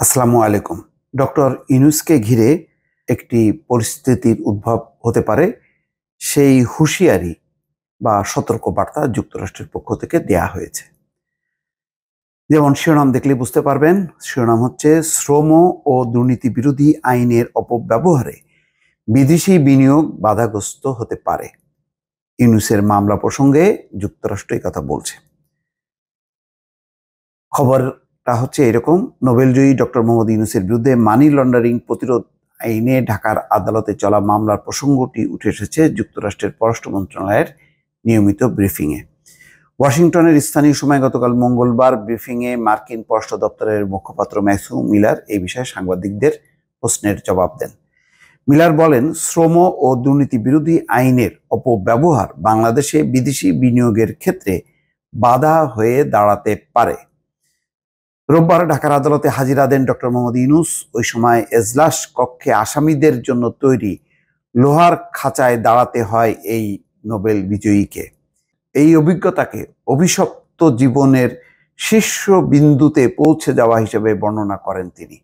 আসসালামু আলাইকুম। ডক্টর ইউনূসকে ঘিরে একটি পরিস্থিতির উদ্ভব হতে পারে, সেই হুঁশিয়ারি বা সতর্কবার্তা যুক্তরাষ্ট্রের পক্ষ থেকে দেয়া হয়েছে। যেমন শিরোনাম দেখলেই বুঝতে পারবেন, শিরোনাম হচ্ছে শ্রম ও দুর্নীতি বিরোধী আইনের অপব্যবহারে বিদেশি বিনিয়োগ বাধাগ্রস্ত হতে পারে। ইউনূসের মামলা প্রসঙ্গে যুক্তরাষ্ট্র এই কথা বলছে। খবরটা হচ্ছে এরকম, নোবেলজয়ী ডক্টর মোহাম্মদ ইউনূসের বিরুদ্ধে মানি লন্ডারিং প্রতিরোধ আইনে ঢাকার আদালতে চলা মামলার প্রসঙ্গটি উঠে এসেছে যুক্তরাষ্ট্রের পররাষ্ট্র মন্ত্রণালয়ের নিয়মিত ব্রিফিংয়ে। ওয়াশিংটনের স্থানীয় সময় গতকাল মঙ্গলবার ব্রিফিংয়ে মার্কিন পররাষ্ট্র দপ্তরের মুখপাত্র ম্যাথিউ মিলার এই বিষয়ে সাংবাদিকদের প্রশ্নের জবাব দেন। মিলার বলেন, শ্রম ও দুর্নীতি বিরোধী আইনের অপব্যবহার বাংলাদেশে বিদেশি বিনিয়োগের ক্ষেত্রে বাধা হয়ে দাঁড়াতে পারে। রোববার ঢাকার আদালতে হাজিরা দেন ডক্টর মোহাম্মদ ইউনূস। ওই সময় এজলাস কক্ষে আসামিদের জন্য তৈরি লোহার খাঁচায় দাঁড়াতে হয় এই নোবেল বিজয়ীকে। এই অভিজ্ঞতাকে অভিশপ্ত জীবনের শীর্ষ বিন্দুতে পৌঁছে যাওয়া হিসেবে বর্ণনা করেন তিনি।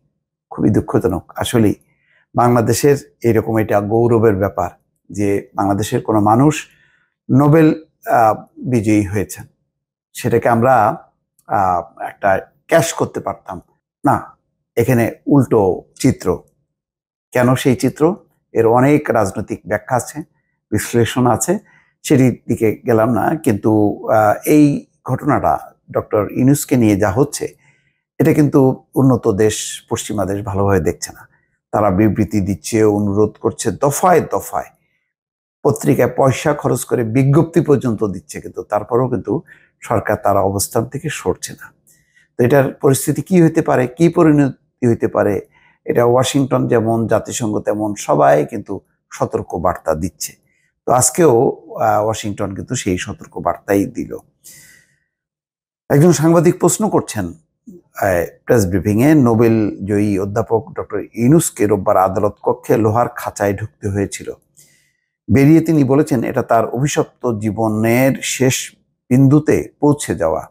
খুবই দুঃখজনক। আসলেই বাংলাদেশের এরকম এটা গৌরবের ব্যাপার যে বাংলাদেশের কোনো মানুষ নোবেল বিজয়ী হয়েছেন। সেটাকে আমরা একটা ক্যাশ করতে পারতাম না, এখানে উল্টো চিত্র। কেন সেই চিত্র? এর অনেক রাজনৈতিক ব্যাখ্যা আছে, বিশ্লেষণ আছে, সেটির দিকে গেলাম না। কিন্তু এই ঘটনাটা ডক্টর ইউনূসকে নিয়ে যা হচ্ছে, এটা কিন্তু উন্নত দেশ, পশ্চিমা দেশ ভালোভাবে দেখছে না। তারা বিবৃতি দিচ্ছে, অনুরোধ করছে, দফায় দফায় পত্রিকায় পয়সা খরচ করে বিজ্ঞপ্তি পর্যন্ত দিচ্ছে, কিন্তু তারপরেও কিন্তু সরকার তার অবস্থান থেকে সরছে না। তো এটার পরিস্থিতি কি হতে পারে, কি পরিণতি হতে পারে, এটা ওয়াশিংটন যেমন, জাতিসংঘ তেমন সবাই কিন্তু সতর্ক বার্তা দিচ্ছে। তো আজকেও ওয়াশিংটন কিন্তু সেই সতর্ক বার্তাই দিল। একজন সাংবাদিক প্রশ্ন করছেন প্রেস ব্রিফিংয়ে, নোবেল জয়ী অধ্যাপক ডক্টর ইউনূসকে রোববার আদালত কক্ষে লোহার খাঁচায় ঢুকতে হয়েছিল। বেরিয়ে তিনি বলেছেন, এটা তার অভিশপ্ত জীবনের শেষ বিন্দুতে পৌঁছে যাওয়া।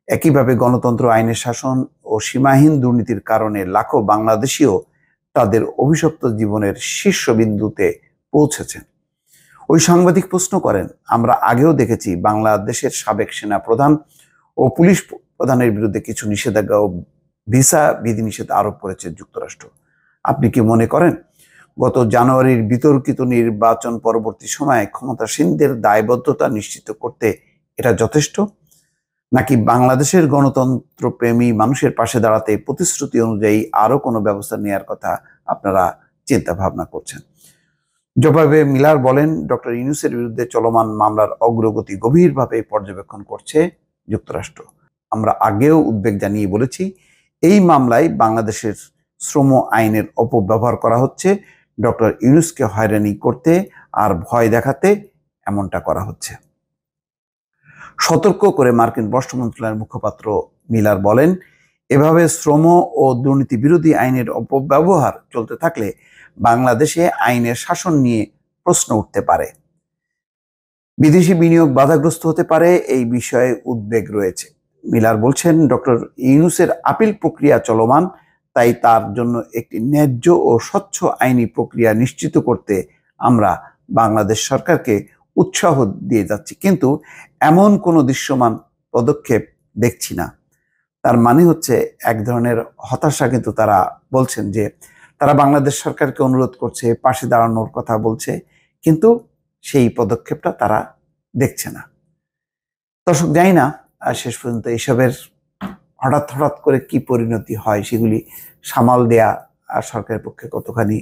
একইভাবে গণতন্ত্র, আইনের শাসন ও সীমাহীন দুর্নীতির কারণে লাখো বাংলাদেশিও তাদের অভিশপ্ত জীবনের শীর্ষবিন্দুতে পৌঁছেছেন। ওই সাংবাদিক প্রশ্ন করেন, আমরা আগেও দেখেছি বাংলাদেশের সাবেক সেনা প্রধান ও পুলিশ প্রধানের বিরুদ্ধে কিছু নিষেধাজ্ঞা ও ভিসা বিধিনিষেধ আরোপ করেছে যুক্তরাষ্ট্র। আপনি কি মনে করেন গত জানুয়ারির বিতর্কিত নির্বাচন পরবর্তী সময়ে ক্ষমতাসীনদের দায়বদ্ধতা নিশ্চিত করতে এটা যথেষ্ট? নাকি বাংলাদেশের গণতন্ত্রপ্রেমী মানুষের পাশে দাঁড়াতে প্রতিশ্রুতি অনুযায়ী আরো কোনো ব্যবস্থা নেওয়ার কথা আপনারা চিন্তা ভাবনা করছেন? জবাবে মিলার বলেন, ডক্টর ইউনূসের বিরুদ্ধে চলমান মামলার অগ্রগতি গভীরভাবে পর্যবেক্ষণ করছে যুক্তরাষ্ট্র। আমরা আগেও উদ্বেগ জানিয়ে বলেছি, এই মামলায় বাংলাদেশের শ্রম আইনের অপব্যবহার করা হচ্ছে। ডক্টর ইউনূসকে হয়রানি করতে আর ভয় দেখাতে এমনটা করা হচ্ছে। সতর্ক করে মার্কিন পররাষ্ট্র মন্ত্রণালয়ের মুখপাত্র মিলার বলেন, এভাবে শ্রম ও দুর্নীতি বিরোধী আইনের অপব্যবহার চলতে থাকলে বাংলাদেশে আইনের শাসন নিয়ে প্রশ্ন উঠতে পারে। বিদেশি বিনিয়োগ বাধাগ্রস্ত হতে পারে, এই বিষয়ে উদ্বেগ রয়েছে। মিলার বলছেন, ডক্টর ইউনূসের আপিল প্রক্রিয়া চলমান, তাই তার জন্য একটি ন্যায্য ও স্বচ্ছ আইনি প্রক্রিয়া নিশ্চিত করতে আমরা বাংলাদেশ সরকারকে উৎসাহ দিয়ে যাচ্ছি, কিন্তু এমন কোনো দৃশ্যমান পদক্ষেপ দেখছি না। তার মানে হচ্ছে এক ধরনের হতাশা, কিন্তু তারা বলছেন যে তারা বাংলাদেশ সরকারকে অনুরোধ করছে, পাশে দাঁড়ানোর কথা বলছে, কিন্তু সেই পদক্ষেপটা তারা দেখছে না। দর্শক, জানি না শেষ পর্যন্ত এসবের হঠাৎ হঠাৎ করে কি পরিণতি হয়, সেগুলি সামাল দেয়া সরকারের পক্ষে কতখানি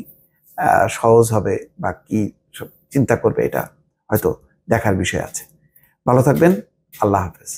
সহজ হবে বা কি চিন্তা করবে, এটা হয়তো দেখার বিষয় আছে। ভালো থাকবেন। আল্লাহ হাফেজ।